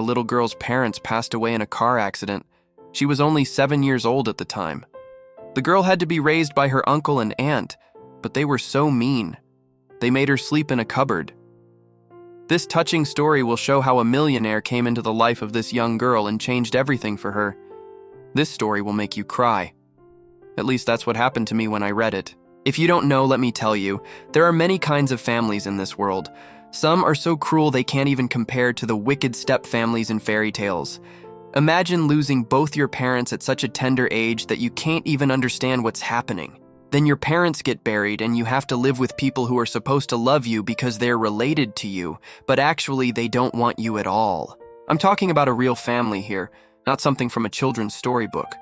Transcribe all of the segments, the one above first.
a little girl's parents passed away in a car accident. She was only 7 years old at the time. The girl had to be raised by her uncle and aunt, but they were so mean. They made her sleep in a cupboard. This touching story will show how a millionaire came into the life of this young girl and changed everything for her. This story will make you cry. At least that's what happened to me when I read it. If you don't know, let me tell you, there are many kinds of families in this world. Some are so cruel they can't even compare to the wicked step-families in fairy tales. Imagine losing both your parents at such a tender age that you can't even understand what's happening. Then your parents get buried and you have to live with people who are supposed to love you because they're related to you, but actually they don't want you at all. I'm talking about a real family here, not something from a children's storybook.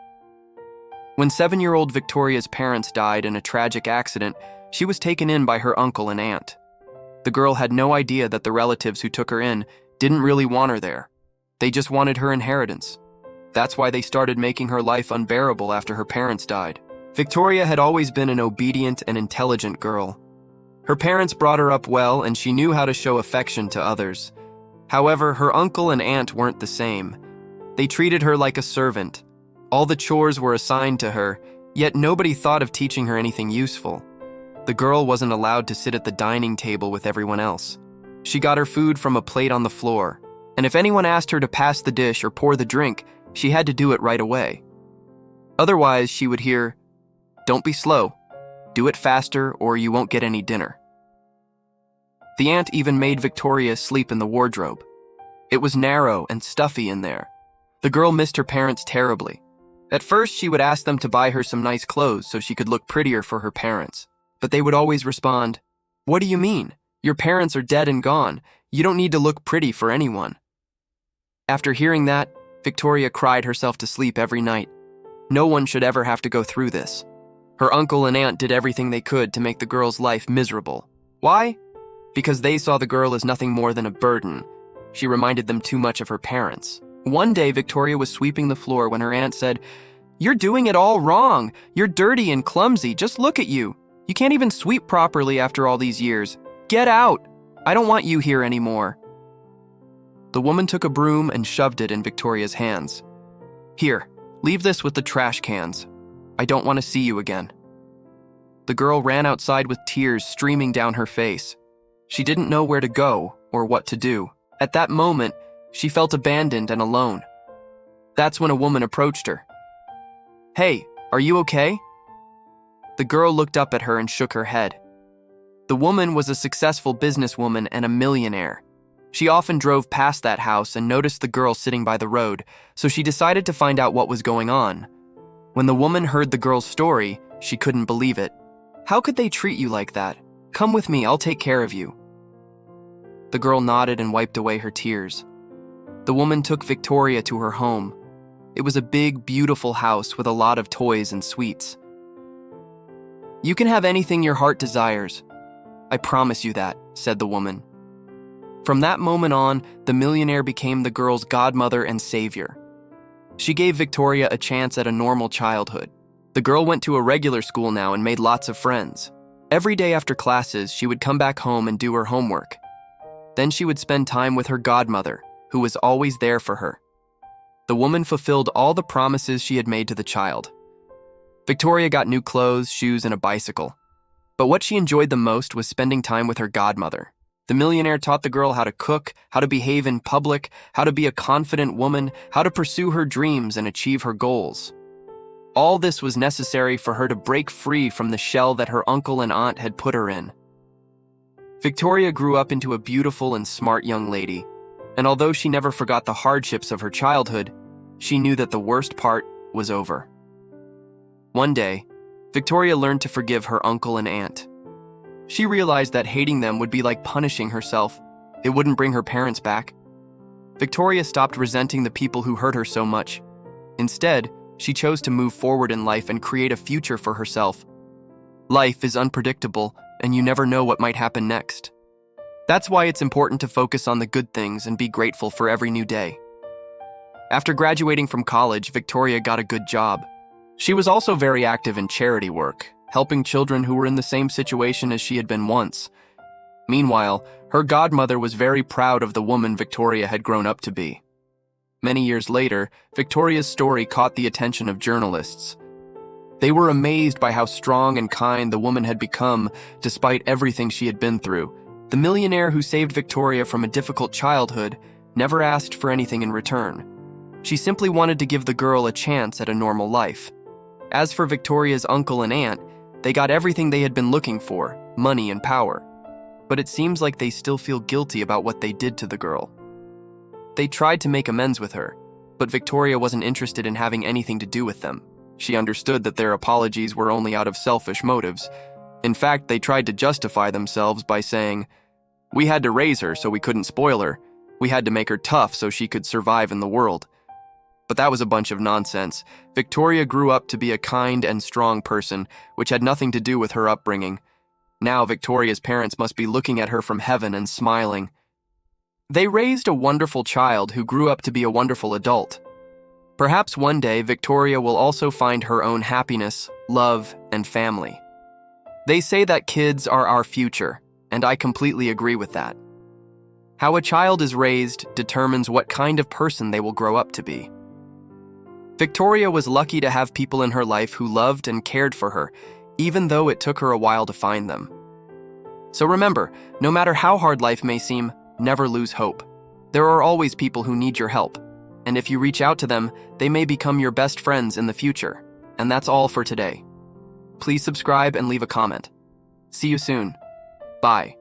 When 7-year-old Victoria's parents died in a tragic accident, she was taken in by her uncle and aunt. The girl had no idea that the relatives who took her in didn't really want her there. They just wanted her inheritance. That's why they started making her life unbearable after her parents died. Victoria had always been an obedient and intelligent girl. Her parents brought her up well and she knew how to show affection to others. However, her uncle and aunt weren't the same. They treated her like a servant. All the chores were assigned to her, yet nobody thought of teaching her anything useful. The girl wasn't allowed to sit at the dining table with everyone else. She got her food from a plate on the floor, and if anyone asked her to pass the dish or pour the drink, she had to do it right away. Otherwise, she would hear, "Don't be slow. Do it faster or you won't get any dinner." The aunt even made Victoria sleep in the wardrobe. It was narrow and stuffy in there. The girl missed her parents terribly. At first, she would ask them to buy her some nice clothes so she could look prettier for her parents. But they would always respond, "What do you mean? Your parents are dead and gone. You don't need to look pretty for anyone." After hearing that, Victoria cried herself to sleep every night. No one should ever have to go through this. Her uncle and aunt did everything they could to make the girl's life miserable. Why? Because they saw the girl as nothing more than a burden. She reminded them too much of her parents. One day, Victoria was sweeping the floor when her aunt said, "You're doing it all wrong. You're dirty and clumsy. Just look at you. You can't even sweep properly after all these years. Get out. I don't want you here anymore." The woman took a broom and shoved it in Victoria's hands. "Here, leave this with the trash cans. I don't want to see you again." The girl ran outside with tears streaming down her face. She didn't know where to go or what to do. At that moment, she felt abandoned and alone. That's when a woman approached her. "Hey, are you okay?" The girl looked up at her and shook her head. The woman was a successful businesswoman and a millionaire. She often drove past that house and noticed the girl sitting by the road, so she decided to find out what was going on. When the woman heard the girl's story, she couldn't believe it. "How could they treat you like that? Come with me, I'll take care of you." The girl nodded and wiped away her tears. The woman took Victoria to her home. It was a big, beautiful house with a lot of toys and sweets. "You can have anything your heart desires. I promise you that," said the woman. From that moment on, the millionaire became the girl's godmother and savior. She gave Victoria a chance at a normal childhood. The girl went to a regular school now and made lots of friends. Every day after classes, she would come back home and do her homework. Then she would spend time with her godmother, who was always there for her. The woman fulfilled all the promises she had made to the child. Victoria got new clothes, shoes, and a bicycle. But what she enjoyed the most was spending time with her godmother. The millionaire taught the girl how to cook, how to behave in public, how to be a confident woman, how to pursue her dreams and achieve her goals. All this was necessary for her to break free from the shell that her uncle and aunt had put her in. Victoria grew up into a beautiful and smart young lady, and although she never forgot the hardships of her childhood, she knew that the worst part was over. One day, Victoria learned to forgive her uncle and aunt. She realized that hating them would be like punishing herself. It wouldn't bring her parents back. Victoria stopped resenting the people who hurt her so much. Instead, she chose to move forward in life and create a future for herself. Life is unpredictable, and you never know what might happen next. That's why it's important to focus on the good things and be grateful for every new day. After graduating from college, Victoria got a good job. She was also very active in charity work, helping children who were in the same situation as she had been once. Meanwhile, her godmother was very proud of the woman Victoria had grown up to be. Many years later, Victoria's story caught the attention of journalists. They were amazed by how strong and kind the woman had become despite everything she had been through. The millionaire who saved Victoria from a difficult childhood never asked for anything in return. She simply wanted to give the girl a chance at a normal life. As for Victoria's uncle and aunt, they got everything they had been looking for, money and power. But it seems like they still feel guilty about what they did to the girl. They tried to make amends with her, but Victoria wasn't interested in having anything to do with them. She understood that their apologies were only out of selfish motives. In fact, they tried to justify themselves by saying, "We had to raise her so we couldn't spoil her. We had to make her tough so she could survive in the world." But that was a bunch of nonsense. Victoria grew up to be a kind and strong person, which had nothing to do with her upbringing. Now Victoria's parents must be looking at her from heaven and smiling. They raised a wonderful child who grew up to be a wonderful adult. Perhaps one day Victoria will also find her own happiness, love, and family. They say that kids are our future, and I completely agree with that. How a child is raised determines what kind of person they will grow up to be. Victoria was lucky to have people in her life who loved and cared for her, even though it took her a while to find them. So remember, no matter how hard life may seem, never lose hope. There are always people who need your help, and if you reach out to them, they may become your best friends in the future. And that's all for today. Please subscribe and leave a comment. See you soon. Bye.